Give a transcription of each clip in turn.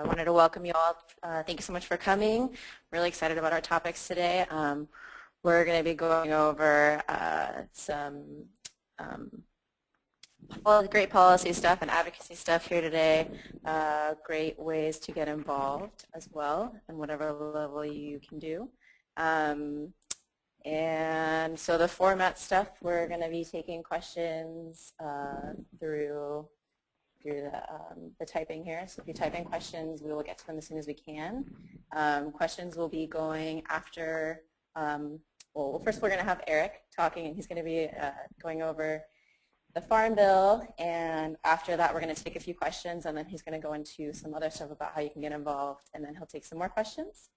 I wanted to welcome you all. Thank you so much for coming. Really excited about our topics today. We're going to be going over some great policy stuff and advocacy stuff here today. Great ways to get involved as well, and whatever level you can do. And so the format stuff, we're going to be taking questions through the typing here. So if you type in questions, we will get to them as soon as we can. Questions will be going after, well, first we're going to have Eric talking, and he's going to be going over the Farm Bill, and after that we're going to take a few questions, and then he's going to go into some other stuff about how you can get involved, and then he'll take some more questions.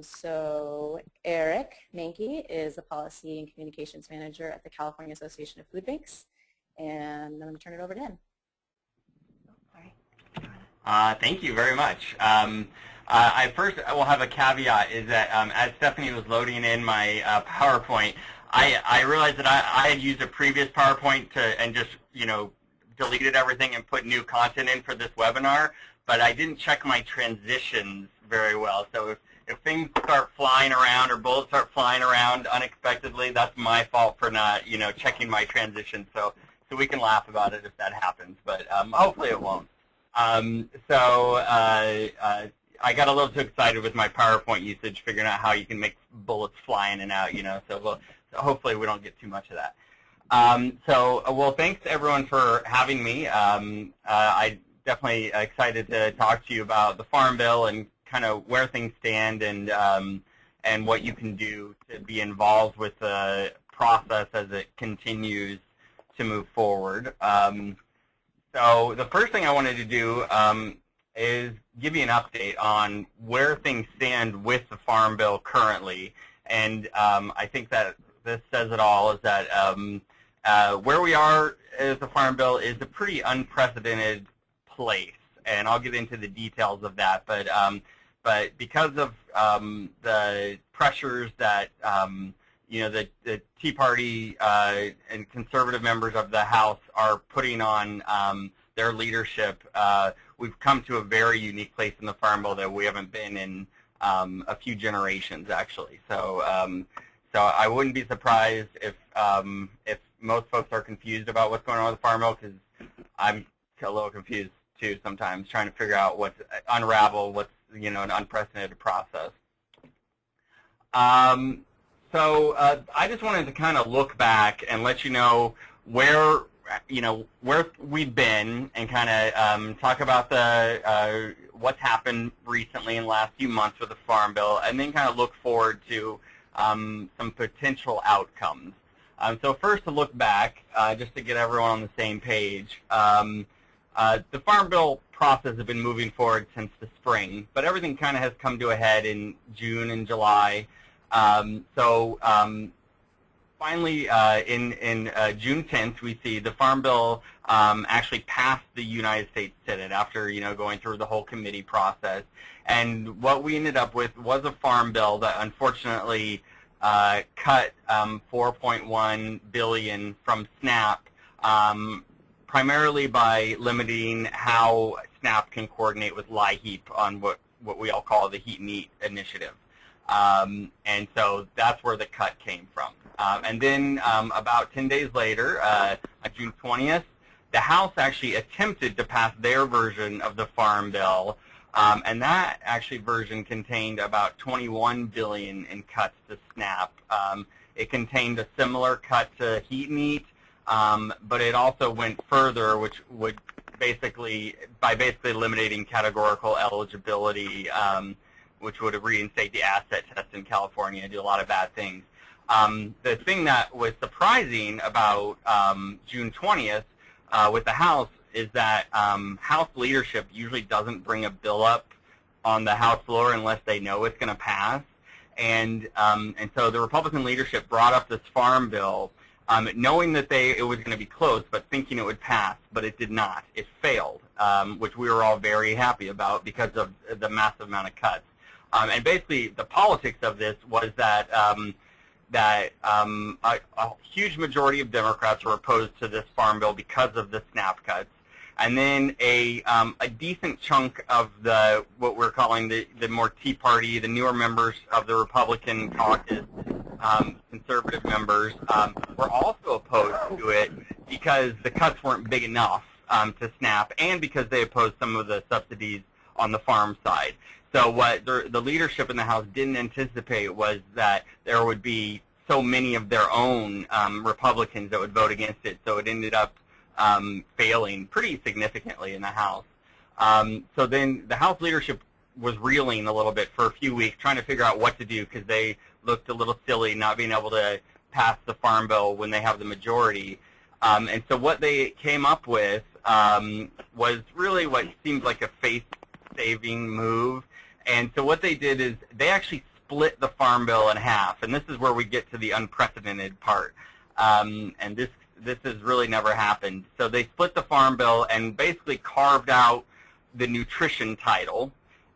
So Eric Manke is the Policy and Communications Manager at the California Association of Food Banks, and I'm going to turn it over to him. Thank you very much. I first will have a caveat is that as Stephanie was loading in my PowerPoint, I realized that I had used a previous PowerPoint and just, deleted everything and put new content in for this webinar, but I didn't check my transitions very well. So if things start flying around or bullets start flying around unexpectedly, that's my fault for not, checking my transitions. So we can laugh about it if that happens, but hopefully it won't. I got a little too excited with my PowerPoint usage, figuring out how you can make bullets fly in and out, so hopefully we don't get too much of that. Well, thanks everyone for having me. I definitely excited to talk to you about the Farm Bill and kind of where things stand and what you can do to be involved with the process as it continues to move forward. So the first thing I wanted to do is give you an update on where things stand with the Farm Bill currently. And I think that this says it all, is that where we are as the Farm Bill is a pretty unprecedented place. And I'll get into the details of that. But because of the pressures that the Tea Party and conservative members of the House are putting on their leadership, we've come to a very unique place in the Farm Bill that we haven't been in a few generations, actually. So I wouldn't be surprised if most folks are confused about what's going on with the Farm Bill, because I'm a little confused too sometimes, trying to figure out unravel what's an unprecedented process. So I just wanted to kind of look back and let you know where we've been, and kind of talk about what's happened recently in the last few months with the Farm Bill, and then kind of look forward to some potential outcomes. So first, to look back, just to get everyone on the same page, the Farm Bill process has been moving forward since the spring, but everything kind of has come to a head in June and July. Finally, in June 10th, we see the Farm Bill actually passed the United States Senate after going through the whole committee process. And what we ended up with was a Farm Bill that unfortunately cut $4.1 billion from SNAP, primarily by limiting how SNAP can coordinate with LIHEAP on what we all call the Heat and Eat initiative. And so that's where the cut came from. And then about 10 days later, on June 20th, the House actually attempted to pass their version of the Farm Bill, and that actually version contained about $21 billion in cuts to SNAP. It contained a similar cut to Heat and Eat, but it also went further, which would basically eliminating categorical eligibility, which would reinstate the asset test in California and do a lot of bad things. The thing that was surprising about June 20th with the House is that House leadership usually doesn't bring a bill up on the House floor unless they know it's going to pass. And so the Republican leadership brought up this Farm Bill knowing that it was going to be close, but thinking it would pass, but it did not. It failed, which we were all very happy about because of the massive amount of cuts. And basically, the politics of this was that a huge majority of Democrats were opposed to this Farm Bill because of the SNAP cuts. and then a decent chunk of what we're calling the more Tea Party, the newer members of the Republican caucus, conservative members, were also opposed to it because the cuts weren't big enough to SNAP, and because they opposed some of the subsidies on the farm side. So what the leadership in the House didn't anticipate was that there would be so many of their own Republicans that would vote against it, so it ended up failing pretty significantly in the House. So then the House leadership was reeling a little bit for a few weeks, trying to figure out what to do because they looked a little silly not being able to pass the Farm Bill when they have the majority. And so what they came up with was really what seemed like a face-saving move. And so what they did is they actually split the Farm Bill in half, and this is where we get to the unprecedented part. And this has really never happened. So they split the Farm Bill and basically carved out the nutrition title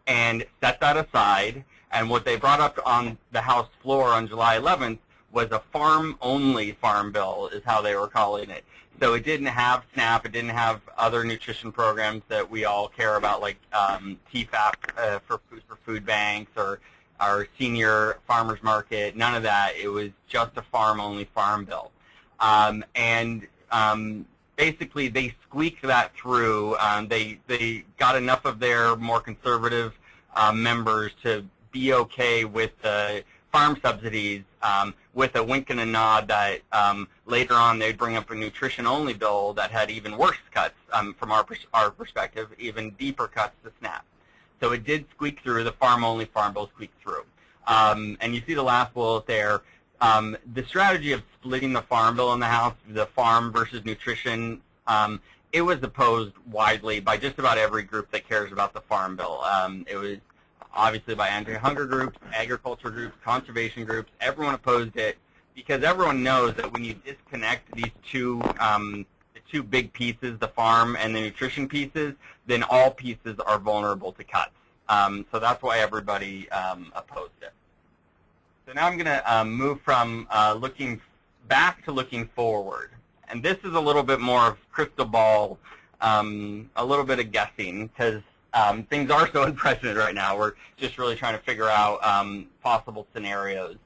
and set that aside. And what they brought up on the House floor on July 11th was a farm-only Farm Bill, is how they were calling it. So it didn't have SNAP, it didn't have other nutrition programs that we all care about, like TFAP for food banks or our senior farmers market, none of that. It was just a farm-only Farm Bill. Basically, they squeaked that through. They got enough of their more conservative members to be okay with the farm subsidies, with a wink and a nod that later on they'd bring up a nutrition-only bill that had even worse cuts from our perspective, even deeper cuts to SNAP. So it did squeak through. The farm-only Farm Bill squeaked through. And you see the last bullet there. The strategy of splitting the Farm Bill in the House, the farm versus nutrition, it was opposed widely by just about every group that cares about the Farm Bill. It was obviously by anti-hunger groups, agriculture groups, conservation groups. Everyone opposed it because everyone knows that when you disconnect these two big pieces, the farm and the nutrition pieces, then all pieces are vulnerable to cuts. So that's why everybody opposed it. So now I'm going to move from looking back to looking forward. And this is a little bit more of crystal ball, a little bit of guessing, because things are so unprecedented right now. We're just really trying to figure out possible scenarios.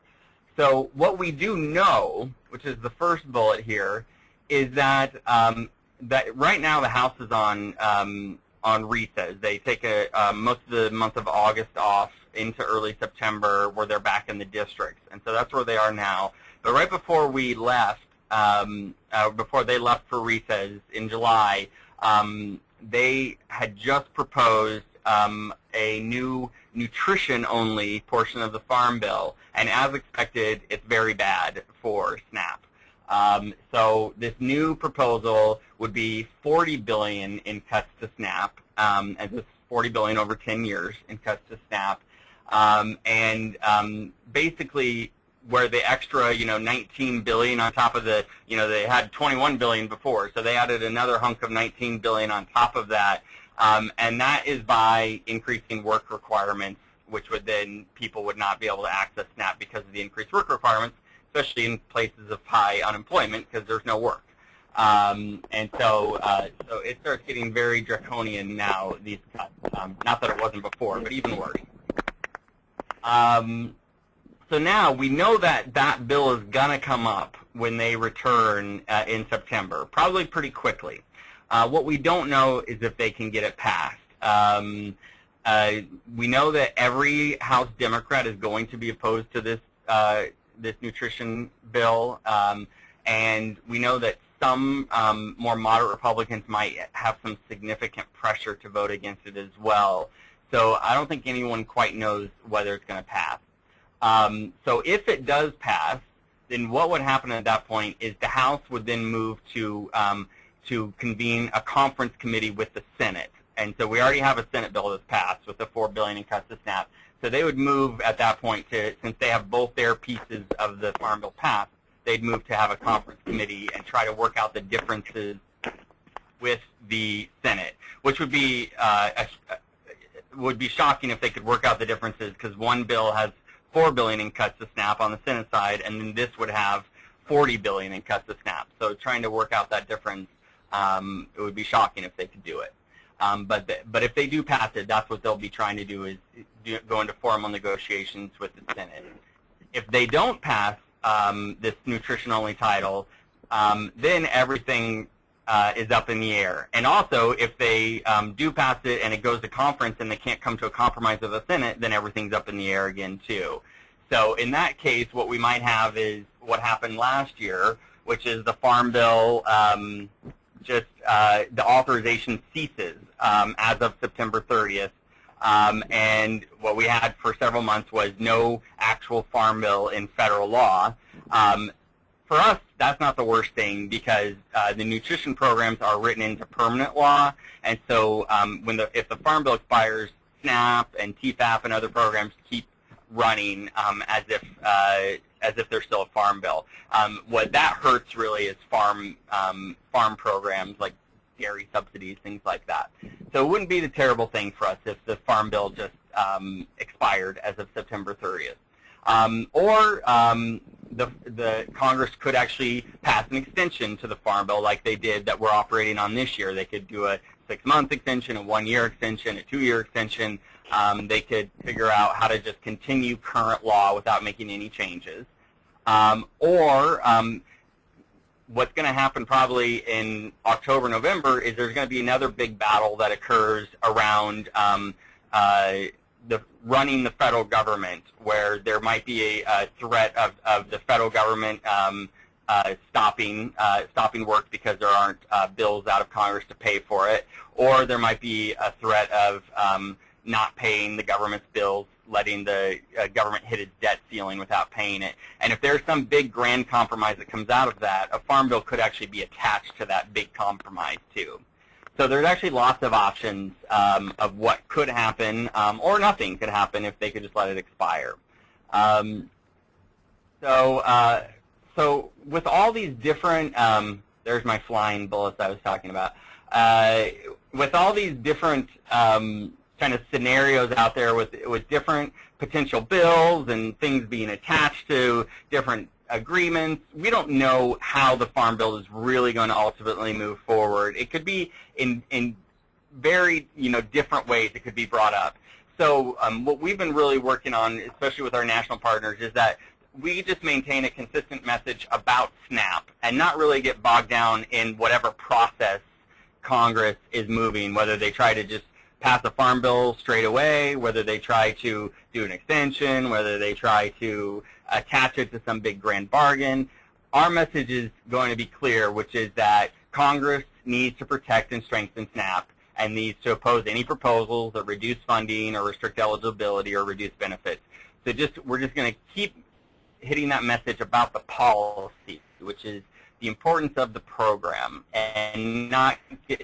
So what we do know, which is the first bullet here, is that that right now the House is on recess. They take most of the month of August off into early September, where they're back in the districts, and so that's where they are now. But right before we left, before they left for recess in July, they had just proposed a new nutrition-only portion of the Farm Bill, and as expected, it's very bad for SNAP. So this new proposal would be $40 billion in cuts to SNAP, and this is $40 billion over 10 years in cuts to SNAP, basically where the extra, $19 billion on top of the, they had $21 billion before, so they added another hunk of $19 billion on top of that, and that is by increasing work requirements, which would then people would not be able to access SNAP because of the increased work requirements, especially in places of high unemployment because there's no work. So it starts getting very draconian now, these cuts. Not that it wasn't before, but even worse. So now we know that that bill is going to come up when they return in September, probably pretty quickly. What we don't know is if they can get it passed. We know that every House Democrat is going to be opposed to this this nutrition bill, and we know that some more moderate Republicans might have some significant pressure to vote against it as well. So I don't think anyone quite knows whether it's going to pass. So if it does pass, then what would happen at that point is the House would then move to convene a conference committee with the Senate. And so we already have a Senate bill that's passed with the $4 billion in cuts to SNAP. So they would move at that point to, since they have both their pieces of the Farm Bill passed, they'd move to have a conference committee and try to work out the differences with the Senate, which would be shocking if they could work out the differences, because one bill has $4 billion in cuts to SNAP on the Senate side, and then this would have $40 billion in cuts to SNAP. So trying to work out that difference It would be shocking if they could do it. But if they do pass it, that's what they'll be trying to do, is go into formal negotiations with the Senate. If they don't pass this nutrition-only title, then everything is up in the air. And also, if they do pass it and it goes to conference and they can't come to a compromise with the Senate, then everything's up in the air again, too. So in that case, what we might have is what happened last year, which is the Farm Bill, the authorization ceases as of September 30th. And what we had for several months was no actual Farm Bill in federal law. For us, that's not the worst thing, because the nutrition programs are written into permanent law, and so if the Farm Bill expires, SNAP and TFAP and other programs keep running as if they're still a Farm Bill. What that hurts really is farm programs like dairy subsidies, things like that. So it wouldn't be the terrible thing for us if the Farm Bill just expired as of September 30th. The Congress could actually pass an extension to the Farm Bill like they did that we're operating on this year. They could do a 6-month extension, a 1-year extension, a 2-year extension. They could figure out how to just continue current law without making any changes. What's going to happen probably in October, November is there's going to be another big battle that occurs around running the federal government, where there might be a threat of the federal government stopping work because there aren't bills out of Congress to pay for it, or there might be a threat of not paying the government's bills, letting the government hit its debt ceiling without paying it. And if there's some big grand compromise that comes out of that, a Farm Bill could actually be attached to that big compromise too. So there's actually lots of options of what could happen, or nothing could happen if they could just let it expire. So with all these different, there's my flying bullets I was talking about. With all these different kind of scenarios out there with different potential bills and things being attached to different agreements, we don't know how the Farm Bill is really going to ultimately move forward. It could be in very different ways it could be brought up. So what we've been really working on, especially with our national partners, is that we just maintain a consistent message about SNAP and not really get bogged down in whatever process Congress is moving, whether they try to just pass a Farm Bill straight away, whether they try to do an extension, whether they try to attach it to some big grand bargain. Our message is going to be clear, which is that Congress needs to protect and strengthen SNAP and needs to oppose any proposals that reduce funding or restrict eligibility or reduce benefits. So we're just going to keep hitting that message about the policy, which is the importance of the program, and not get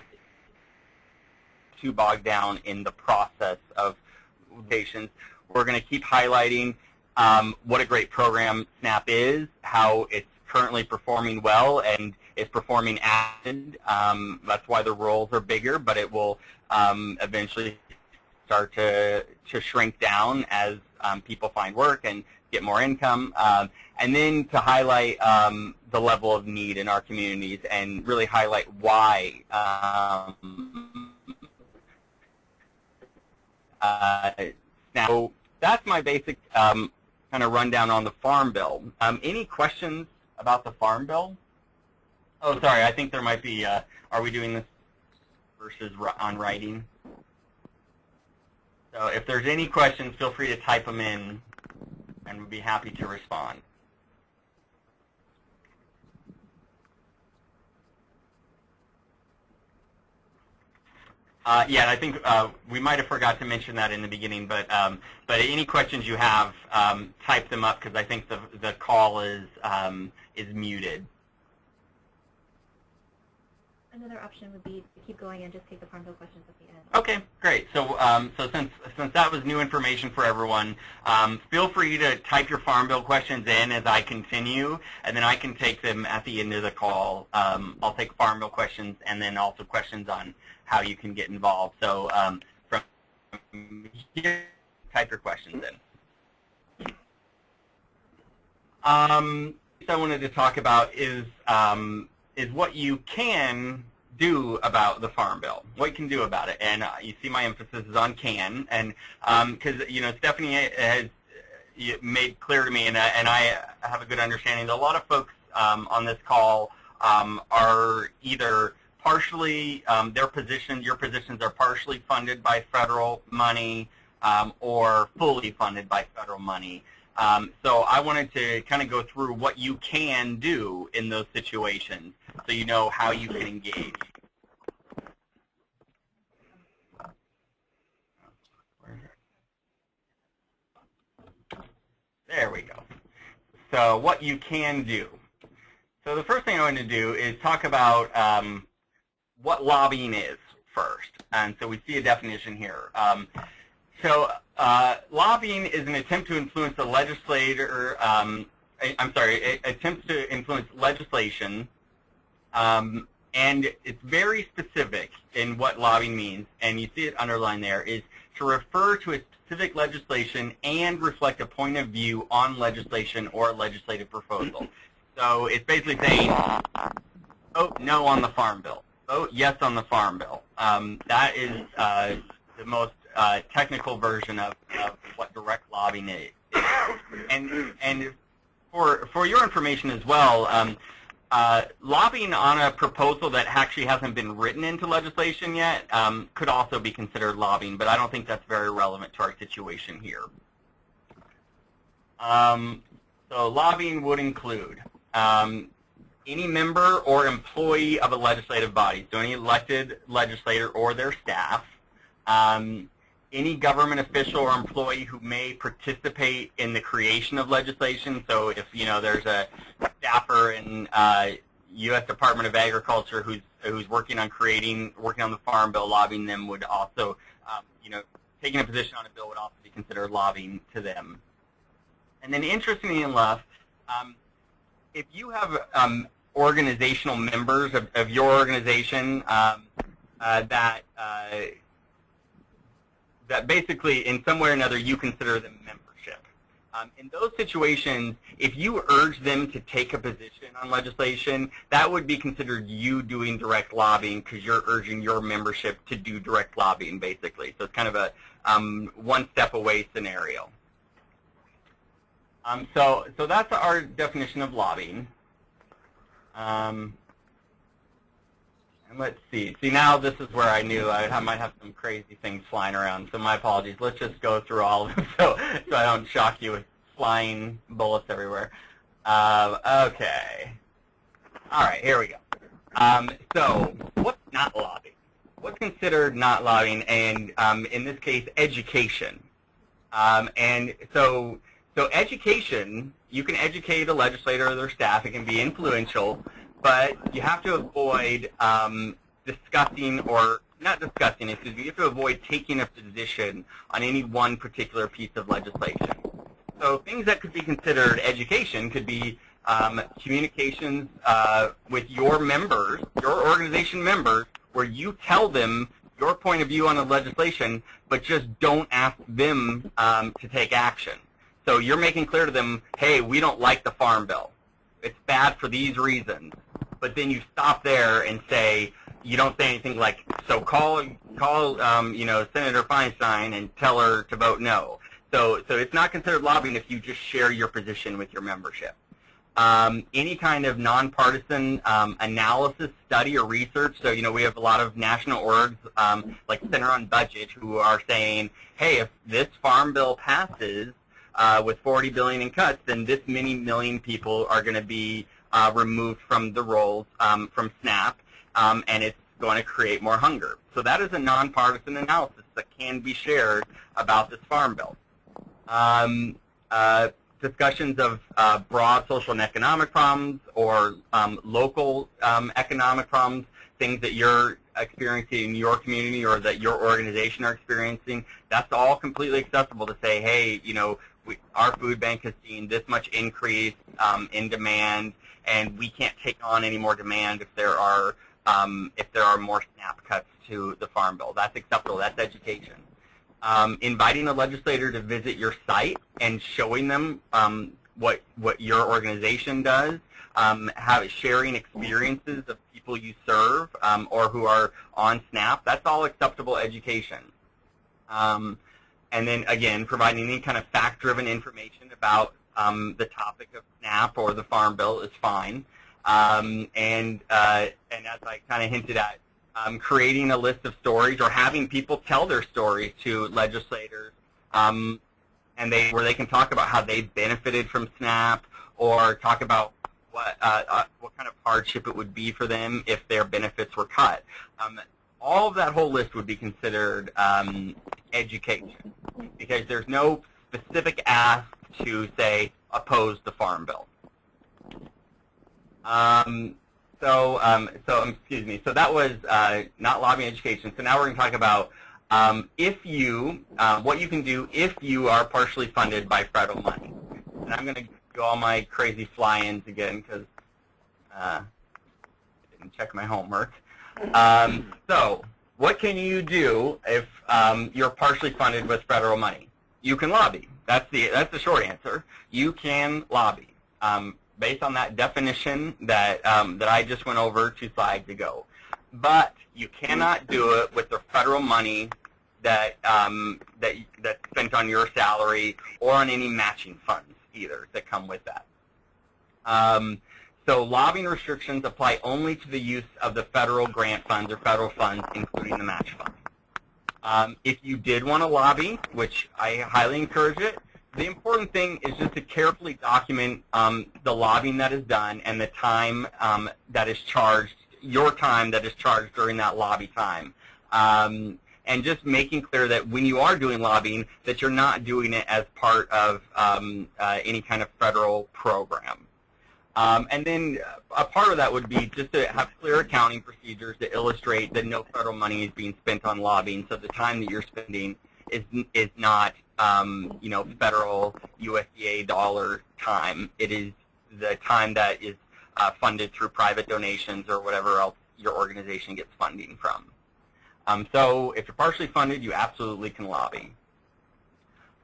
too bogged down in the process of patients. We're going to keep highlighting what a great program SNAP is, how it's currently performing well and is performing added. That's why the roles are bigger, but it will eventually start to shrink down as people find work and get more income. And then to highlight the level of need in our communities and really highlight why so that's my basic kind of rundown on the Farm Bill. Any questions about the Farm Bill? Oh, sorry, I think there might be, are we doing this versus on writing? So if there's any questions, feel free to type them in, and we'd be happy to respond. Yeah, I think we might have forgot to mention that in the beginning, but any questions you have, type them up, because I think the call is muted. Another option would be to keep going and just take the Farm Bill questions at the end. Okay, great. So so since that was new information for everyone, feel free to type your Farm Bill questions in as I continue, and then I can take them at the end of the call. I'll take Farm Bill questions and then also questions on how you can get involved. So from here, type your questions in. I wanted to talk about is what you can do about the Farm Bill, what you can do about it. And you see my emphasis is on can, and because Stephanie has made clear to me, and I have a good understanding that a lot of folks on this call are either partially, your positions are partially funded by federal money or fully funded by federal money. So I wanted to kind of go through what you can do in those situations so you know how you can engage. There we go. So what you can do. So the first thing I want to do is talk about what lobbying is first. And so we see a definition here. Lobbying is an attempt to influence the legislator, attempts to influence legislation, and it's very specific in what lobbying means, and you see it underlined there, is to refer to a specific legislation and reflect a point of view on legislation or legislative proposal. So it's basically saying, vote no on the Farm Bill, vote yes on the Farm Bill. That is the most technical version of what direct lobbying is. And for your information as well, lobbying on a proposal that actually hasn't been written into legislation yet could also be considered lobbying, but I don't think that's very relevant to our situation here. So lobbying would include any member or employee of a legislative body, so any elected legislator or their staff, any government official or employee who may participate in the creation of legislation. So if there's a staffer in U.S. Department of Agriculture who's working on the Farm Bill, lobbying them would also, taking a position on a bill would also be considered lobbying to them. And then, interestingly enough, if you have organizational members of your organization that basically, in some way or another, you consider them membership. In those situations, if you urge them to take a position on legislation, that would be considered you doing direct lobbying because you're urging your membership to do direct lobbying, basically. So it's kind of a one-step-away scenario. So that's our definition of lobbying. And let's see. See, now this is where I knew I might have some crazy things flying around, so my apologies. Let's just go through all of them so I don't shock you with flying bullets everywhere. Okay. All right, here we go. So what's not lobbying? What's considered not lobbying? And in this case, education. And so education, you can educate a legislator or their staff. It can be influential. But you have to avoid discussing, or not discussing, excuse me, you have to avoid taking a position on any one particular piece of legislation. So things that could be considered education could be communications with your members, your organization members, where you tell them your point of view on the legislation, but just don't ask them to take action. So you're making clear to them, hey, we don't like the Farm Bill. It's bad for these reasons. But then you stop there and say, you don't say anything like, so call Senator Feinstein and tell her to vote no. So it's not considered lobbying if you just share your position with your membership. Any kind of nonpartisan analysis, study, or research. So we have a lot of national orgs like Center on Budget who are saying, hey, if this Farm Bill passes with $40 billion in cuts, then this many million people are going to be removed from the rolls from SNAP, and it's going to create more hunger. So that is a nonpartisan analysis that can be shared about this Farm Bill. Discussions of broad social and economic problems or local economic problems, things that you're experiencing in your community or that your organization are experiencing, that's all completely acceptable to say, hey, our food bank has seen this much increase in demand, and we can't take on any more demand if there are more SNAP cuts to the Farm Bill. That's acceptable. That's education. Inviting a legislator to visit your site and showing them what your organization does sharing experiences of people you serve or who are on SNAP, that's all acceptable education. And then, again, providing any kind of fact-driven information about the topic of SNAP or the Farm Bill is fine. And as I kind of hinted at, creating a list of stories or having people tell their stories to legislators where they can talk about how they benefited from SNAP or talk about what kind of hardship it would be for them if their benefits were cut. All of that whole list would be considered education because there's no specific ask to, say, oppose the Farm Bill. Excuse me. So that was not lobbying education. So now we're going to talk about what you can do if you are partially funded by federal money. And I'm going to do all my crazy fly-ins again because I didn't check my homework. So what can you do if you're partially funded with federal money? You can lobby. That's the short answer. You can lobby. Based on that definition that I just went over 2 slides ago. But you cannot do it with the federal money that's spent on your salary or on any matching funds either that come with that. So lobbying restrictions apply only to the use of the federal grant funds or federal funds, including the match fund. If you did want to lobby, which I highly encourage it, the important thing is just to carefully document the lobbying that is done and the time that is charged, your time that is charged during that lobby time. And just making clear that when you are doing lobbying, that you're not doing it as part of any kind of federal program. And then a part of that would be just to have clear accounting procedures to illustrate that no federal money is being spent on lobbying, so the time that you're spending is not federal USDA dollar time. It is the time that is funded through private donations or whatever else your organization gets funding from. So if you're partially funded, you absolutely can lobby.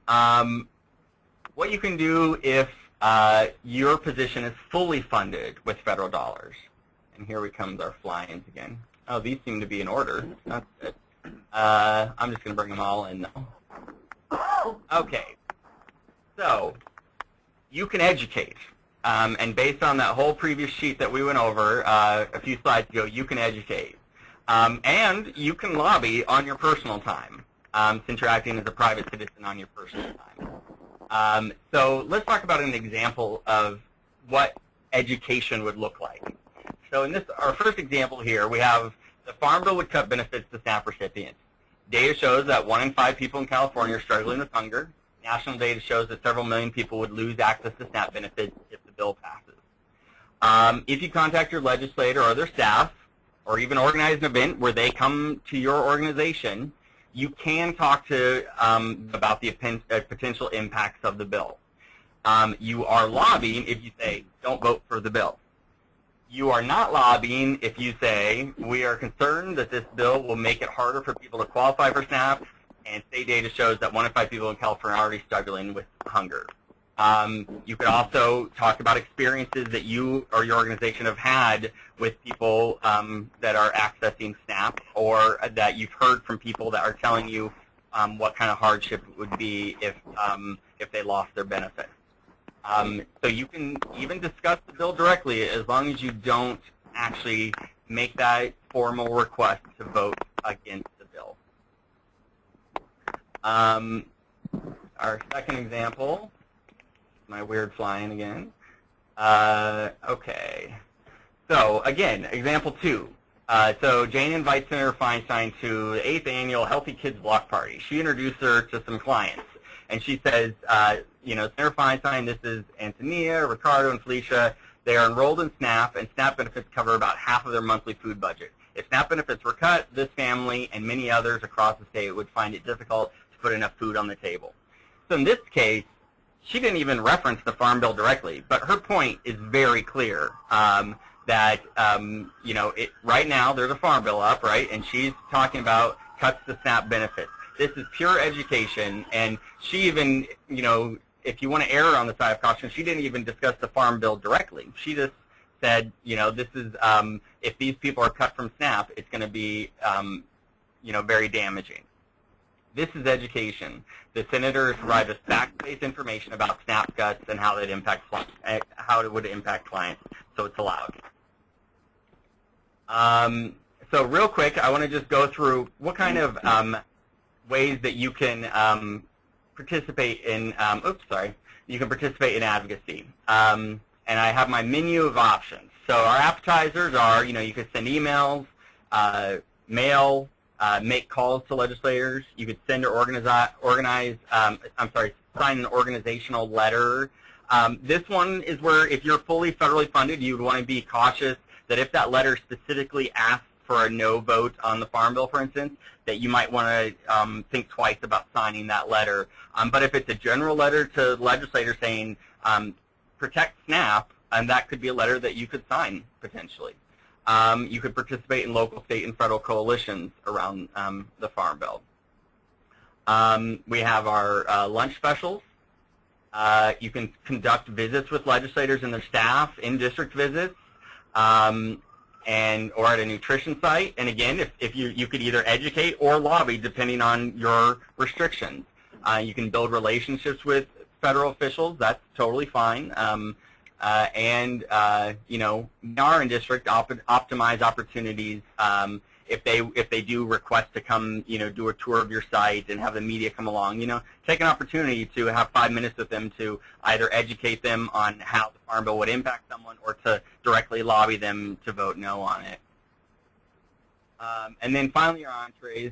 What you can do if your position is fully funded with federal dollars. And here comes our fly-ins again. Oh, these seem to be in order. That's good. I'm just going to bring them all in now. Okay, so you can educate, and based on that whole previous sheet that we went over a few slides ago, you can educate. And you can lobby on your personal time, since you're acting as a private citizen on your personal time. So let's talk about an example of what education would look like. So in our first example here, we have the Farm Bill would cut benefits to SNAP recipients. Data shows that 1 in 5 people in California are struggling with hunger. National data shows that several million people would lose access to SNAP benefits if the bill passes. If you contact your legislator or their staff, or even organize an event where they come to your organization, you can talk to about the potential impacts of the bill. You are lobbying if you say, don't vote for the bill. You are not lobbying if you say, we are concerned that this bill will make it harder for people to qualify for SNAP, and state data shows that 1 in 5 people in California are already struggling with hunger. You could also talk about experiences that you or your organization have had with people that are accessing SNAP, or that you've heard from people that are telling you what kind of hardship it would be if they lost their benefits. So you can even discuss the bill directly as long as you don't actually make that formal request to vote against the bill. Our second example, my weird flying again. Okay. So again, example 2. So Jane invites Senator Feinstein to the 8th annual Healthy Kids Block Party. She introduced her to some clients. And she says, Senator Feinstein, this is Antonia, Ricardo, and Felicia. They are enrolled in SNAP, and SNAP benefits cover about half of their monthly food budget. If SNAP benefits were cut, this family and many others across the state would find it difficult to put enough food on the table. So in this case, she didn't even reference the Farm Bill directly, but her point is very clear that, right now there's a Farm Bill up, right, and she's talking about cuts to SNAP benefits. This is pure education, and she even, if you want to err on the side of caution, she didn't even discuss the Farm Bill directly. She just said, this is, if these people are cut from SNAP, it's going to be, very damaging. This is education. The senators provide us fact-based information about SNAP cuts and how it would impact clients, so it's allowed. So real quick, I want to just go through what kind of ways that you can participate in, you can participate in advocacy. And I have my menu of options. So our appetizers are, you could send emails, mail, make calls to legislators. You could send or sign an organizational letter. This one is where if you're fully federally funded, you would want to be cautious that if that letter specifically asks for a no vote on the Farm Bill, for instance, that you might want to think twice about signing that letter. But if it's a general letter to legislators saying protect SNAP, and that could be a letter that you could sign potentially. You could participate in local, state, and federal coalitions around the Farm Bill. We have our lunch specials. You can conduct visits with legislators and their staff, in-district visits, or at a nutrition site. And again, if you could either educate or lobby depending on your restrictions. You can build relationships with federal officials. That's totally fine. We are in district optimize opportunities if they do request to come, do a tour of your site and have the media come along. Take an opportunity to have 5 minutes with them to either educate them on how the Farm Bill would impact someone or to directly lobby them to vote no on it. And then finally, our entrees.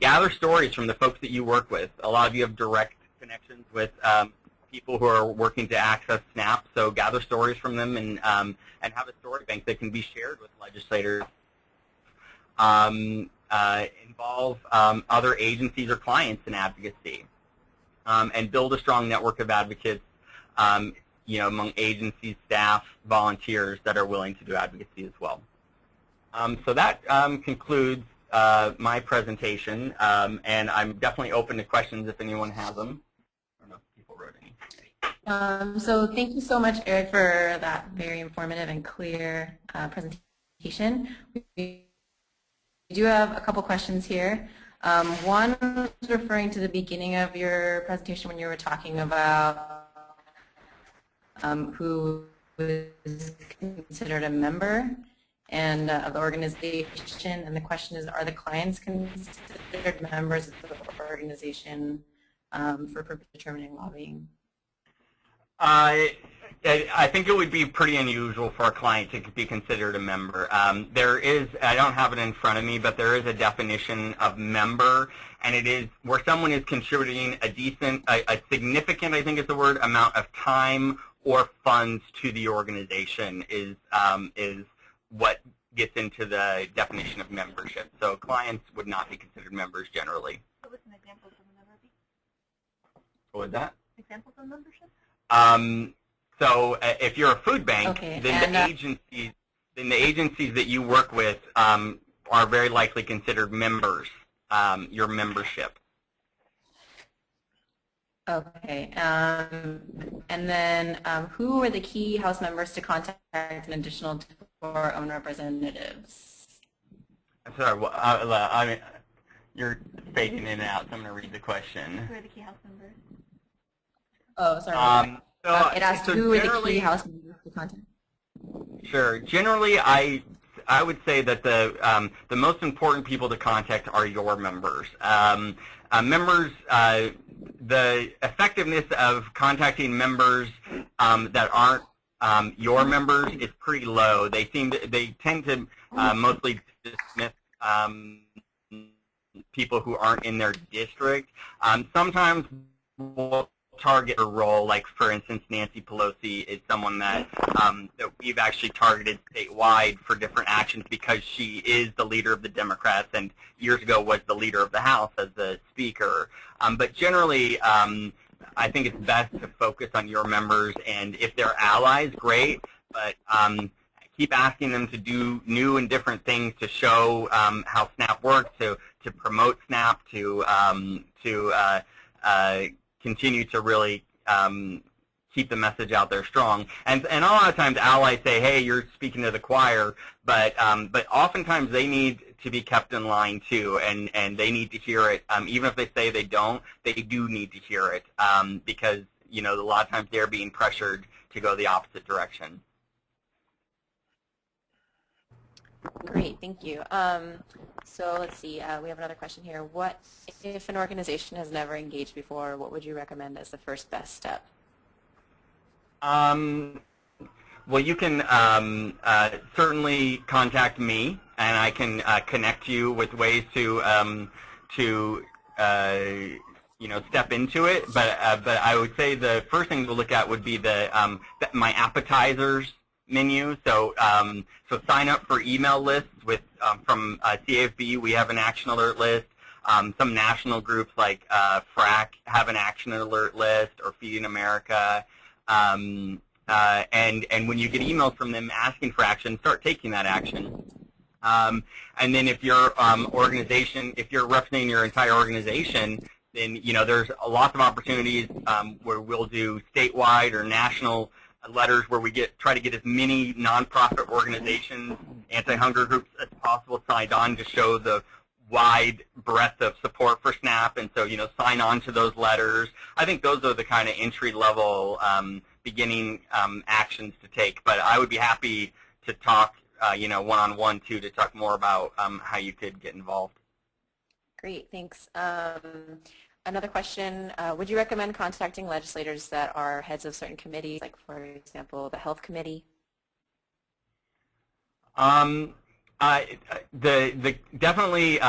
Gather stories from the folks that you work with. A lot of you have direct connections with people who are working to access SNAP, so gather stories from them and have a story bank that can be shared with legislators. Involve other agencies or clients in advocacy, and build a strong network of advocates, among agencies, staff, volunteers that are willing to do advocacy as well. So that concludes my presentation, and I'm definitely open to questions if anyone has them. I don't know if people wrote any. So thank you so much, Eric, for that very informative and clear presentation. We do have a couple questions here. One was referring to the beginning of your presentation when you were talking about who is considered a member and of the organization, and the question is, are the clients considered members of the organization for purpose of determining lobbying? I think it would be pretty unusual for a client to be considered a member. There is, I don't have it in front of me, but there is a definition of member, and it is where someone is contributing a significant, I think is the word, amount of time or funds to the organization is what gets into the definition of membership. So clients would not be considered members generally. So what's an example of a member? What was that? Examples of membership? So if you're a food bank, okay, then the agencies that you work with are very likely considered members, your membership. Okay. And then who are the key House members to contact in addition to our own representatives? I'm sorry, I mean, you're fading in and out, so I'm going to read the question. Who are the key House members? Oh, sorry. It asks who are the key House members to contact. Sure. Generally, I would say that the most important people to contact are your members. The effectiveness of contacting members that aren't your members is pretty low. They tend to mostly dismiss people who aren't in their district. Sometimes we'll target a role, like for instance Nancy Pelosi is someone that that we've actually targeted statewide for different actions because she is the leader of the Democrats and years ago was the leader of the House as the Speaker. But generally I think it's best to focus on your members, and if they're allies, great, but keep asking them to do new and different things to show how SNAP works, to promote SNAP, to continue to really keep the message out there strong. And a lot of times allies say, hey, you're speaking to the choir, but oftentimes they need to be kept in line too, and they need to hear it. Even if they say they don't, they do need to hear it because, you know, a lot of times they're being pressured to go the opposite direction. Great, thank you. So let's see, we have another question here. What if an organization has never engaged before, what would you recommend as the first best step? Well, you can certainly contact me, and I can connect you with ways to you know, step into it. But I would say the first thing to look at would be my appetizers menu. So so sign up for email lists with from CAFB. We have an action alert list. Some national groups like FRAC have an action alert list, or Feeding America. And when you get emails from them asking for action, start taking that action. And then if your organization, if you're representing your entire organization, then, you know, there's lots of opportunities where we'll do statewide or national letters where we try to get as many nonprofit organizations, anti-hunger groups as possible signed on to show the wide breadth of support for SNAP. And so, you know, sign on to those letters. I think those are the kind of entry-level beginning actions to take. But I would be happy to talk, you know, one-on-one too, to talk more about how you could get involved. Great, thanks. Another question, would you recommend contacting legislators that are heads of certain committees, like, for example, the Health Committee? Definitely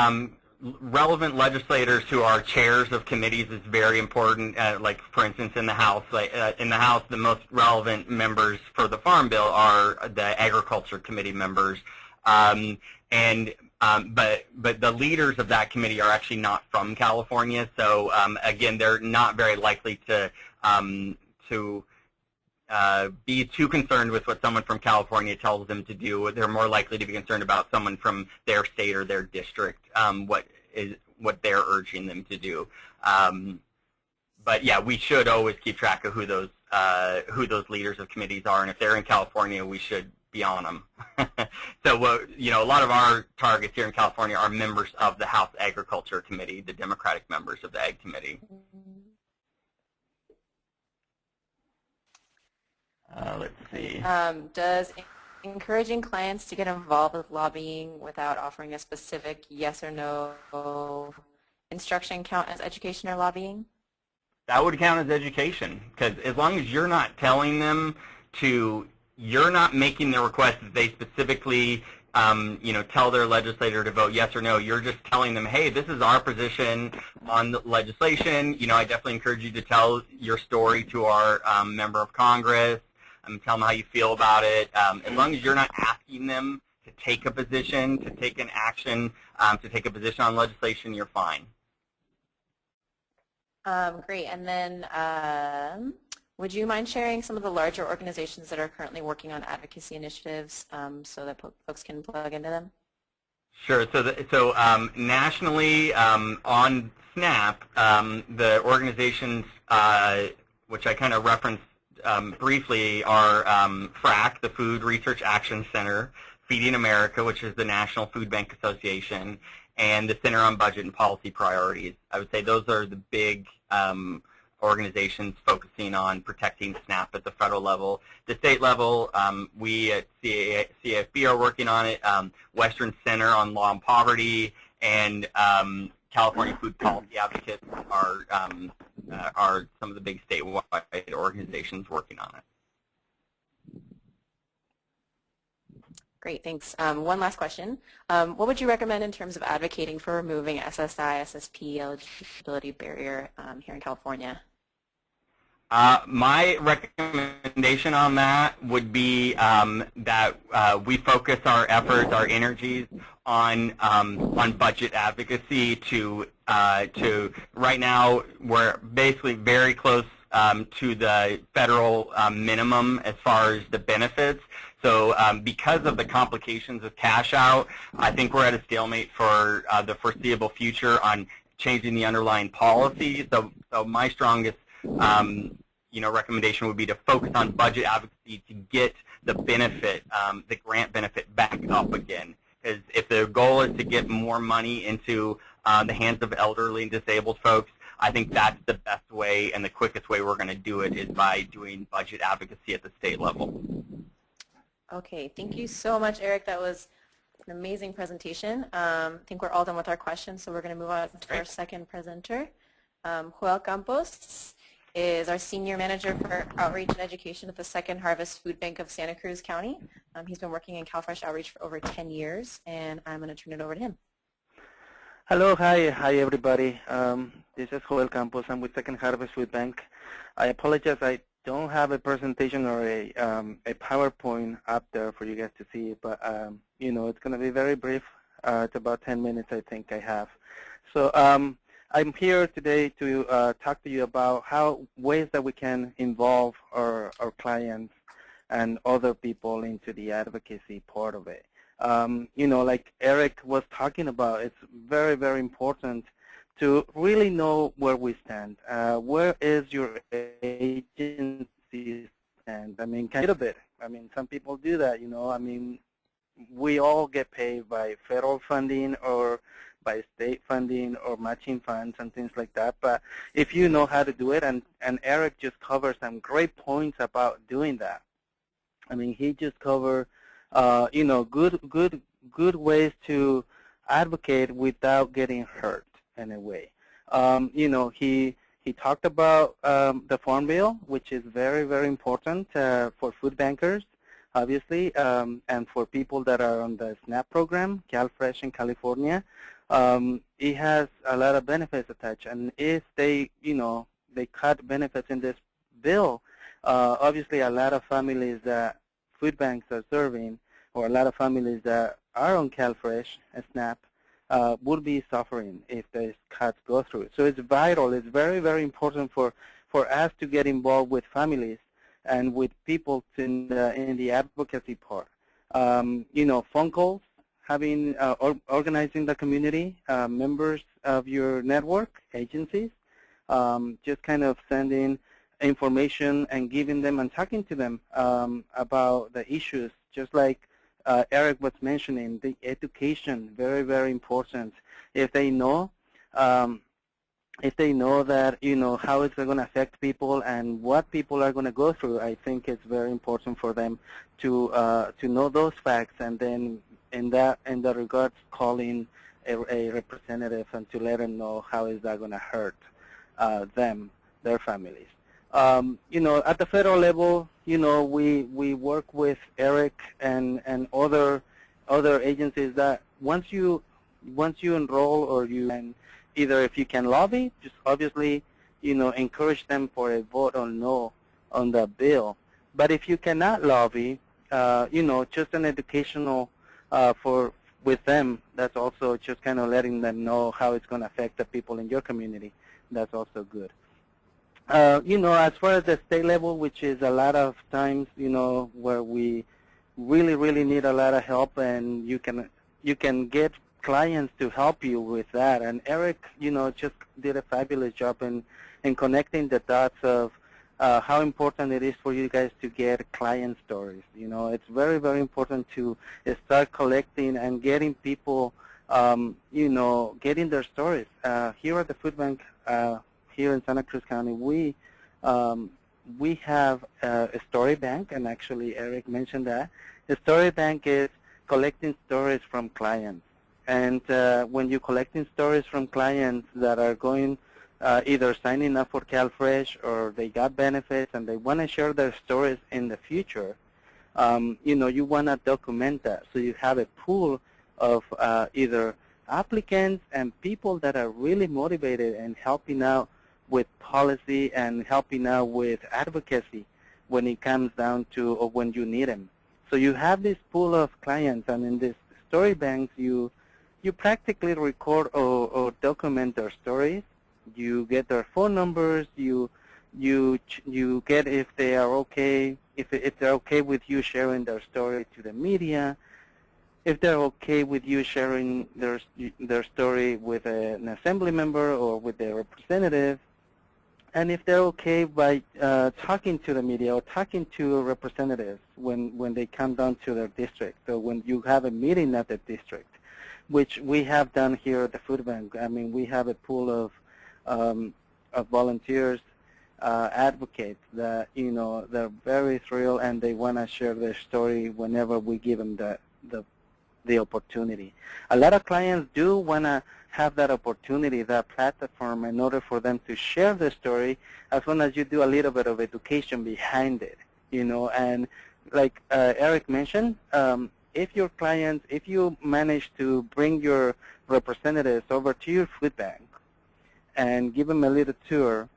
relevant legislators who are chairs of committees is very important. Like, for instance, in the House, the most relevant members for the Farm Bill are the Agriculture Committee members. But the leaders of that committee are actually not from California, so again, they're not very likely to be too concerned with what someone from California tells them to do. They're more likely to be concerned about someone from their state or their district, what they're urging them to do. But yeah, we should always keep track of who those leaders of committees are, and if they're in California, we should be on them. So, you know, a lot of our targets here in California are members of the House Agriculture Committee, the Democratic members of the Ag Committee. Let's see. Does encouraging clients to get involved with lobbying without offering a specific yes or no instruction count as education or lobbying? That would count as education, because as long as you're not telling them to, you're not making the request that they specifically, you know, tell their legislator to vote yes or no. You're just telling them, hey, this is our position on the legislation. You know, I definitely encourage you to tell your story to our member of Congress. Tell them how you feel about it. As long as you're not asking them to take a position, to take an action, to take a position on legislation, you're fine. Great. And then would you mind sharing some of the larger organizations that are currently working on advocacy initiatives so that folks can plug into them? Sure. So, nationally on SNAP, the organizations which I kind of referenced briefly are FRAC, the Food Research Action Center, Feeding America, which is the National Food Bank Association, and the Center on Budget and Policy Priorities. I would say those are the big organizations focusing on protecting SNAP at the federal level. The state level, we at CAFB are working on it. Western Center on Law and Poverty and California Food Policy Advocates are some of the big statewide organizations working on it. Great, thanks. One last question. What would you recommend in terms of advocating for removing SSI, SSP eligibility barrier here in California? My recommendation on that would be that we focus our efforts, our energies on budget advocacy. To right now, we're basically very close to the federal minimum as far as the benefits. So because of the complications of cash out, I think we're at a stalemate for the foreseeable future on changing the underlying policy. So my strongest recommendation would be to focus on budget advocacy to get the benefit, the grant benefit back up again. Because if the goal is to get more money into the hands of elderly and disabled folks, I think that's the best way and the quickest way we're going to do it is by doing budget advocacy at the state level. Okay, thank you so much, Eric. That was an amazing presentation. I think we're all done with our questions, so we're going to move on to our second presenter. Joel Campos is our Senior Manager for Outreach and Education at the Second Harvest Food Bank of Santa Cruz County. He's been working in CalFresh Outreach for over 10 years, and I'm going to turn it over to him. Hello, hi everybody. This is Joel Campos. I'm with Second Harvest Food Bank. I apologize, I don't have a presentation or a PowerPoint up there for you guys to see, but it's going to be very brief. It's about 10 minutes, I think I have. So I'm here today to talk to you about ways that we can involve our clients and other people into the advocacy part of it. Like Eric was talking about, it's very, very important to really know where we stand. Where is your agency stand? I mean, kind of a bit. I mean, some people do that, I mean, we all get paid by federal funding or by state funding or matching funds and things like that. But if you know how to do it, and Eric just covered some great points about doing that. I mean, he just covered, good ways to advocate without getting hurt in a way. He talked about the Farm Bill, which is very, very important for food bankers, obviously, and for people that are on the SNAP program, CalFresh in California. It has a lot of benefits attached, and if they cut benefits in this bill, obviously a lot of families that food banks are serving, or a lot of families that are on CalFresh and SNAP, would be suffering if these cuts go through. So it's vital. It's very, very important for us to get involved with families and with people in the advocacy part. Phone calls, having organizing the community, members of your network, agencies, just kind of sending information and giving them and talking to them about the issues, just like Eric was mentioning, the education, very, very important. If they know that, how it's going to affect people and what people are going to go through, I think it's very important for them to know those facts, and then in that regards, calling a representative and to let them know how is that going to hurt them, their families. At the federal level, we work with Eric and other agencies that once you enroll, or and either if you can lobby, just obviously, encourage them for a vote or no on the bill. But if you cannot lobby, just an educational with them, that's also just kind of letting them know how it's going to affect the people in your community. That's also good. As far as the state level, which is a lot of times, where we really, really need a lot of help, and you can get clients to help you with that. And Eric, just did a fabulous job in connecting the dots of how important it is for you guys to get client stories. It's very, very important to start collecting and getting people, getting their stories. Here at the food bank, here in Santa Cruz County, we have a story bank, and actually Eric mentioned that. The story bank is collecting stories from clients. And when you're collecting stories from clients that are going, either signing up for CalFresh or they got benefits and they want to share their stories in the future, you want to document that. So you have a pool of either applicants and people that are really motivated and helping out with policy and helping out with advocacy when it comes down to, or when you need them. So you have this pool of clients, and in this story banks, you practically record or document their stories. You get their phone numbers. You get if they are okay, if they're okay with you sharing their story to the media, if they're okay with you sharing their story with an assembly member or with a representative. And if they're okay by talking to the media or talking to representatives when they come down to their district, so when you have a meeting at the district, which we have done here at the food bank. I mean, we have a pool of volunteers, advocates that, you know, they're very thrilled and they want to share their story whenever we give them the opportunity. A lot of clients do want to have that opportunity, that platform, in order for them to share their story, as long as you do a little bit of education behind it, you know. And like Eric mentioned, if your clients, if you manage to bring your representatives over to your food bank and give them a little tour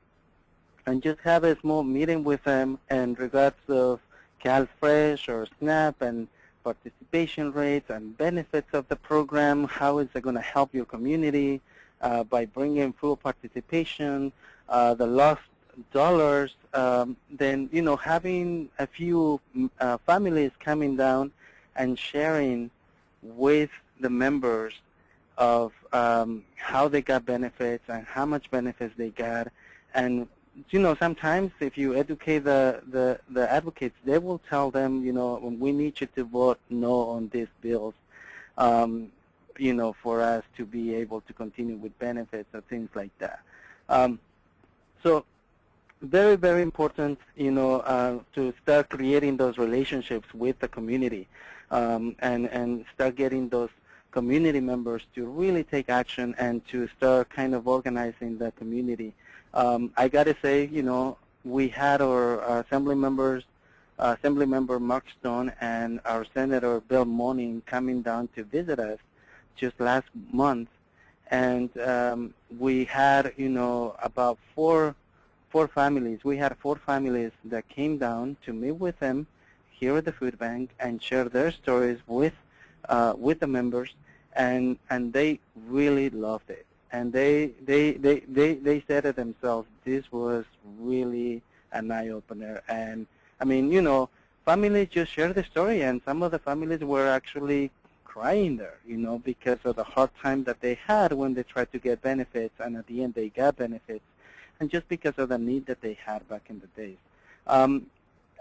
and just have a small meeting with them in regards of CalFresh or SNAP and participation rates and benefits of the program, how is it going to help your community by bringing full participation, the lost dollars, then, you know, having a few families coming down and sharing with the members of how they got benefits and how much benefits they got. And, you know, sometimes if you educate the advocates, they will tell them, you know, we need you to vote no on these bills, you know, for us to be able to continue with benefits or things like that. So very, very important, you know, to start creating those relationships with the community. And start getting those community members to really take action and to start kind of organizing the community. I got to say, you know, we had our assembly members, Assemblymember Mark Stone and our Senator Bill Moaning coming down to visit us just last month. And we had, you know, about four families. We had 4 families that came down to meet with them here at the food bank and share their stories with the members, and they really loved it. And they said it themselves, this was really an eye-opener. And I mean, you know, families just share the story, and some of the families were actually crying there, you know, because of the hard time that they had when they tried to get benefits, and at the end they got benefits, and just because of the need that they had back in the days.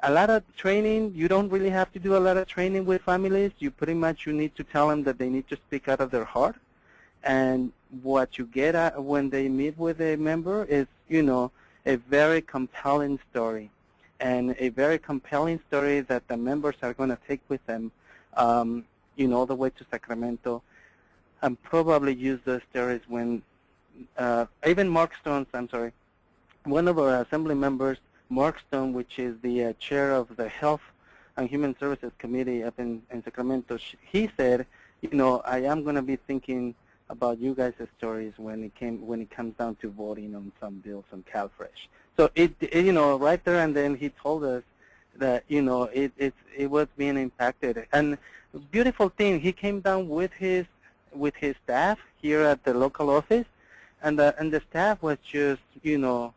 A lot of training, you don't really have to do a lot of training with families. You pretty much, you need to tell them that they need to speak out of their heart. And what you get at when they meet with a member is, you know, a very compelling story. And a very compelling story that the members are going to take with them, you know, all the way to Sacramento, and probably use those stories when, even Mark Stone's, I'm sorry, one of our assembly members, Mark Stone, which is the chair of the Health and Human Services Committee up in Sacramento, he said, you know, I am going to be thinking about you guys' stories when it comes down to voting on some bills on CalFresh. So it you know, right there and then he told us that, you know, it was being impacted. And beautiful thing, he came down with his staff here at the local office, and the staff was just, you know,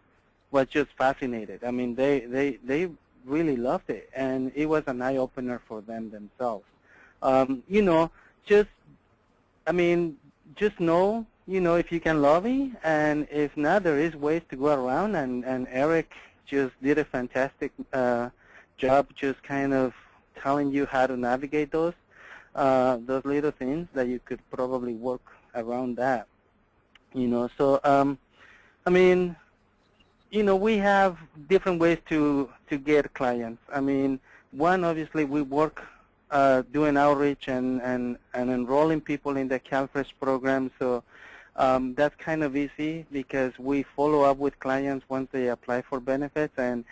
was just fascinated. I mean, they really loved it, and it was an eye-opener for them themselves. You know, just, I mean, just know, you know, if you can lobby, and if not, there is ways to go around, and Eric just did a fantastic job just kind of telling you how to navigate those little things that you could probably work around that, you know. So, I mean, you know, we have different ways to get clients. I mean, one, obviously, we work doing outreach and enrolling people in the CalFresh program. So that's kind of easy because we follow up with clients once they apply for benefits, and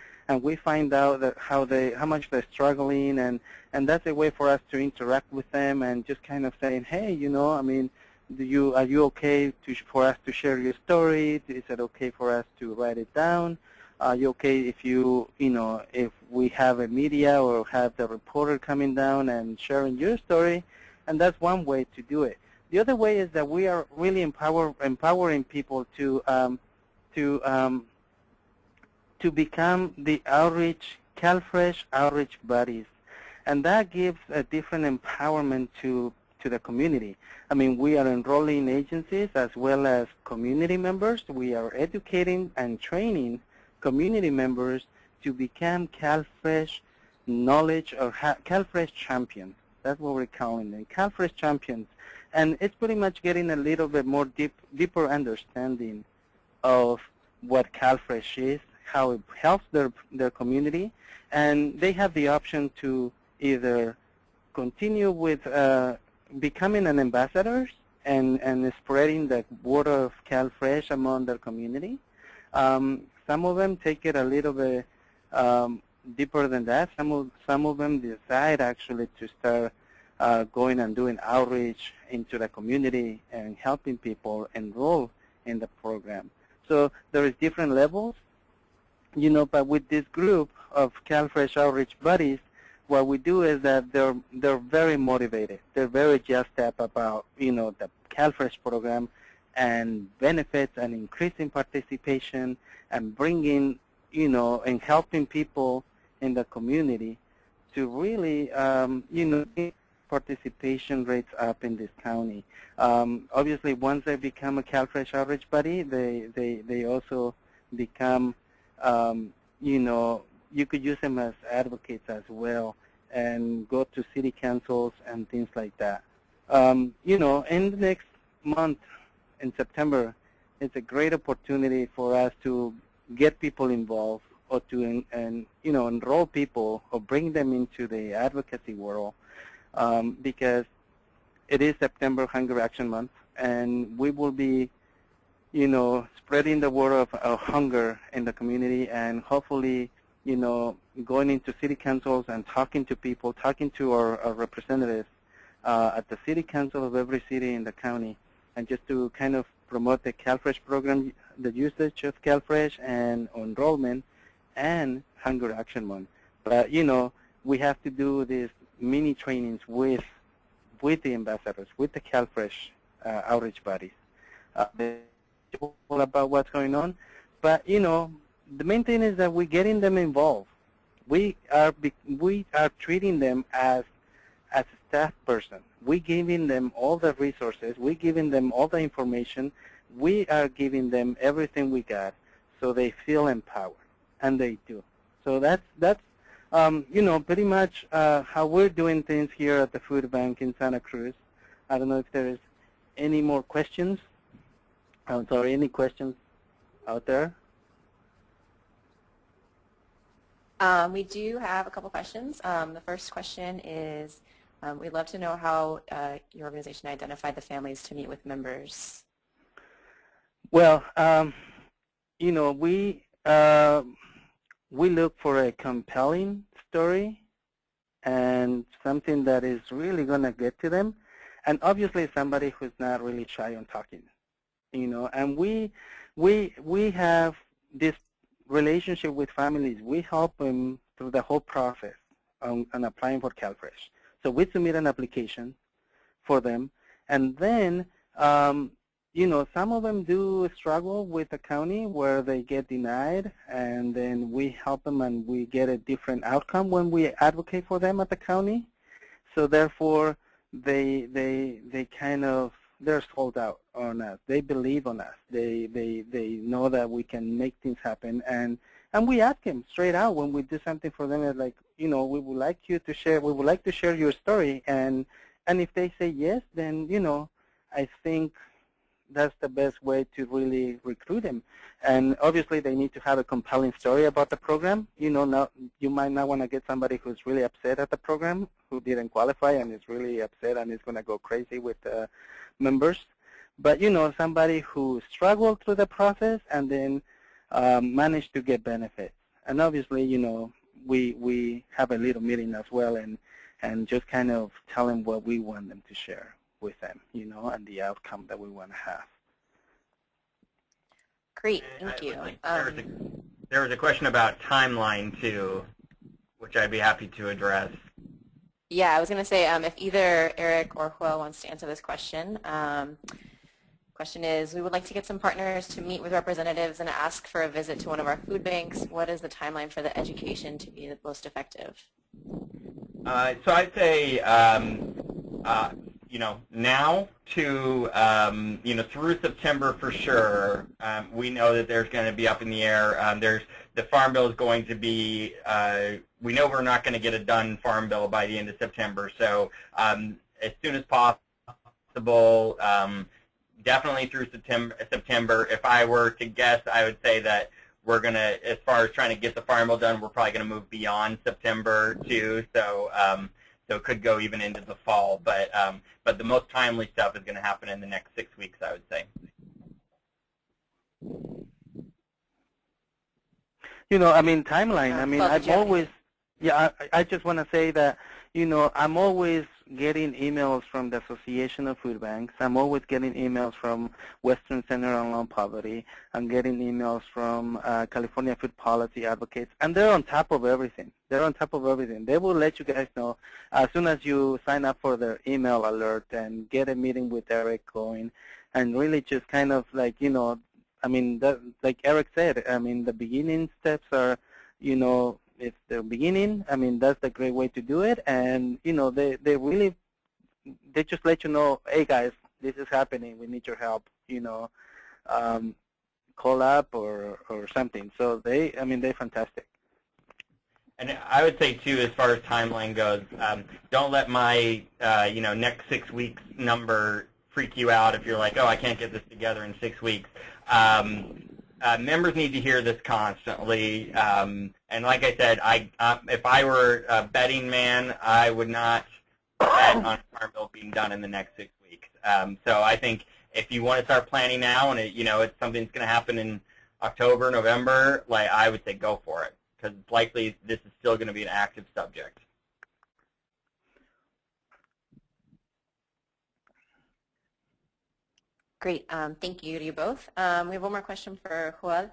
we find out that how much they're struggling, and that's a way for us to interact with them and just kind of saying, hey, you know, I mean, are you okay for us to share your story? Is it okay for us to write it down? Are you okay if if we have a media or have the reporter coming down and sharing your story? And that's one way to do it. The other way is that we are really empowering people to become the CalFresh outreach buddies, and that gives a different empowerment to the community. I mean, we are enrolling agencies as well as community members. We are educating and training community members to become CalFresh knowledge or CalFresh champions. That's what we're calling them, CalFresh champions. And it's pretty much getting a little bit more deeper understanding of what CalFresh is, how it helps their community, and they have the option to either continue with becoming an ambassadors and spreading the word of CalFresh among their community. Some of them take it a little bit deeper than that. Some of them decide actually to start going and doing outreach into the community and helping people enroll in the program. So there is different levels, but with this group of CalFresh outreach buddies, what we do is that they're very motivated. They're very jazzed up about, the CalFresh program and benefits and increasing participation and bringing, and helping people in the community to really, participation rates up in this county. Obviously, once they become a CalFresh outreach buddy, they also become, you could use them as advocates as well and go to city councils and things like that. In the next month, in September, it's a great opportunity for us to get people involved or to enroll people or bring them into the advocacy world. Because it is September Hunger Action Month, and we will be, spreading the word of hunger in the community, and hopefully, going into city councils and talking to people, talking to our representatives at the city council of every city in the county, and just to kind of promote the CalFresh program, the usage of CalFresh and enrollment and Hunger Action Month. But, we have to do this mini trainings with the ambassadors, with the CalFresh outreach bodies. All about what's going on. But, the main thing is that we're getting them involved. We are treating them as a staff person. We're giving them all the resources. We're giving them all the information. We are giving them everything we got so they feel empowered, and they do. So that's pretty much how we're doing things here at the food bank in Santa Cruz. I don't know if there is any more questions. I'm sorry, any questions out there? We do have a couple questions. The first question is, we'd love to know how your organization identified the families to meet with members. Well, we look for a compelling story and something that is really going to get to them, and obviously somebody who's not really shy on talking, and we have this relationship with families. We help them through the whole process on applying for CalFresh. So we submit an application for them, and then some of them do struggle with the county where they get denied, and then we help them and we get a different outcome when we advocate for them at the county. So therefore, they're sold out on us. They believe on us. They know that we can make things happen, and we ask them straight out when we do something for them. It's like, we would like to share your story, and if they say yes, then I think that's the best way to really recruit them. And obviously, they need to have a compelling story about the program. Now you might not want to get somebody who's really upset at the program, who didn't qualify and is really upset and is going to go crazy with members. But somebody who struggled through the process and then managed to get benefits. And obviously, we have a little meeting as well, and just kind of tell them what we want them to share with them, and the outcome that we want to have. Great, thank you. There was a question about timeline too, which I'd be happy to address. Yeah, I was going to say if either Eric or Joel wants to answer this question. Question is, we would like to get some partners to meet with representatives and ask for a visit to one of our food banks. What is the timeline for the education to be the most effective? So I'd say, now to, through September for sure. We know that there's going to be up in the air. There's the Farm Bill is going to be, we know we're not going to get a done Farm Bill by the end of September, so as soon as possible, definitely through September. If I were to guess, I would say that we're going to, as far as trying to get the Farm Bill done, we're probably going to move beyond September too, so so it could go even into the fall. But the most timely stuff is going to happen in the next 6 weeks, I would say. I mean, timeline. I mean, I've always, I just want to say that, I'm always getting emails from the Association of Food Banks. I'm always getting emails from Western Center on Low Poverty. I'm getting emails from California Food Policy Advocates, and they're on top of everything. They're on top of everything. They will let you guys know as soon as you sign up for their email alert and get a meeting with Eric going, and really just kind of like, I mean, like Eric said, I mean, the beginning steps are, it's the beginning. I mean, that's the great way to do it. And, they really, they just let you know, hey, guys, this is happening. We need your help, call up or something. So I mean, they're fantastic. And I would say, too, as far as timeline goes, don't let my, next 6 weeks number freak you out if you're like, oh, I can't get this together in 6 weeks. Members need to hear this constantly. And like I said, if I were a betting man, I would not bet on a Farm Bill being done in the next 6 weeks. So I think if you want to start planning now and it's something that's going to happen in October, November, like I would say go for it, because it's likely this is still going to be an active subject. Great. Thank you to you both. We have one more question for Joel.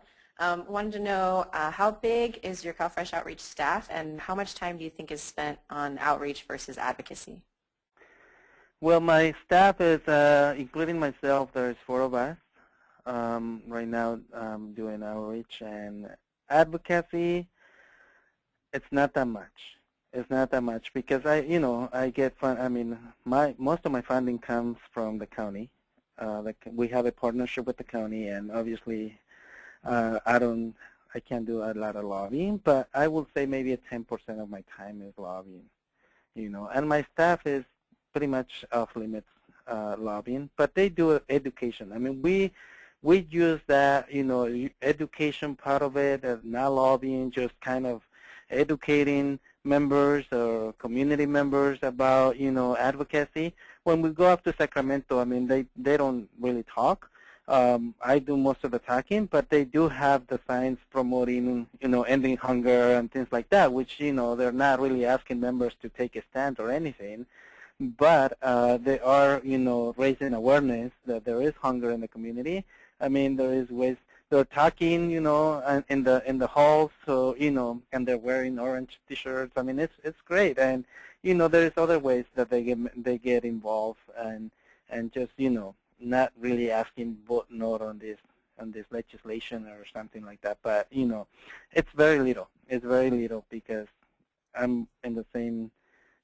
Wanted to know how big is your CalFresh outreach staff, and how much time do you think is spent on outreach versus advocacy? Well, my staff is, including myself, there's 4 of us right now doing outreach, and advocacy, it's not that much. It's not that much because I get I mean, most of my funding comes from the county. We have a partnership with the county, and obviously I can't do a lot of lobbying, but I will say maybe 10% of my time is lobbying, and my staff is pretty much off limits lobbying, but they do education. I mean, we use that, education part of it, not lobbying, just kind of educating members or community members about, advocacy. When we go up to Sacramento, I mean, they don't really talk. I do most of the talking, but they do have the signs promoting, ending hunger and things like that, which, they're not really asking members to take a stand or anything. But they are, raising awareness that there is hunger in the community. I mean, there is ways they're talking, in the halls, so and they're wearing orange T-shirts. I mean, it's great, and there's other ways that they get involved, and just not really asking vote no on this legislation or something like that. But it's very little. It's very little because I'm in the same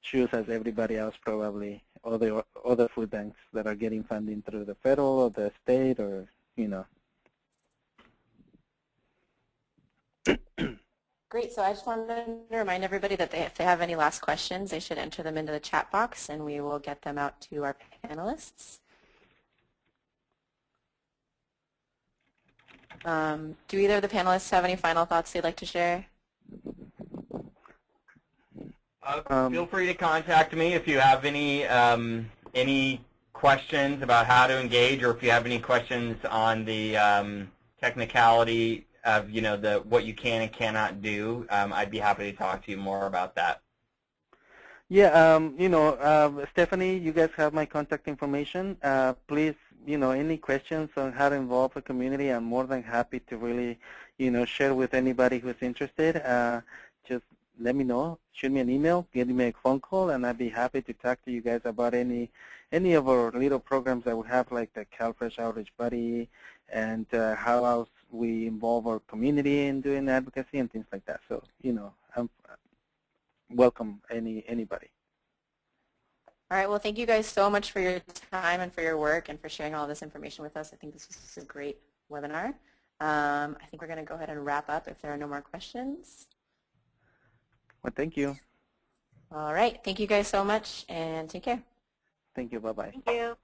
shoes as everybody else, probably other food banks that are getting funding through the federal or the state, or Great. So I just wanted to remind everybody that if they have any last questions, they should enter them into the chat box, and we will get them out to our panelists. Do either of the panelists have any final thoughts they'd like to share? Feel free to contact me if you have any questions about how to engage, or if you have any questions on the technicality of what you can and cannot do. I'd be happy to talk to you more about that. Yeah, Stephanie, you guys have my contact information. Please, any questions on how to involve the community, I'm more than happy to really, share with anybody who's interested. Just let me know, shoot me an email, give me a phone call, and I'd be happy to talk to you guys about any of our little programs that we have, like the CalFresh Outreach Buddy, and how else we involve our community in doing advocacy and things like that. So, I'm welcome anybody. All right. Well, thank you guys so much for your time and for your work and for sharing all this information with us. I think this was a great webinar. I think we're going to go ahead and wrap up if there are no more questions. Well, thank you. All right. Thank you guys so much, and take care. Thank you. Bye-bye. Thank you.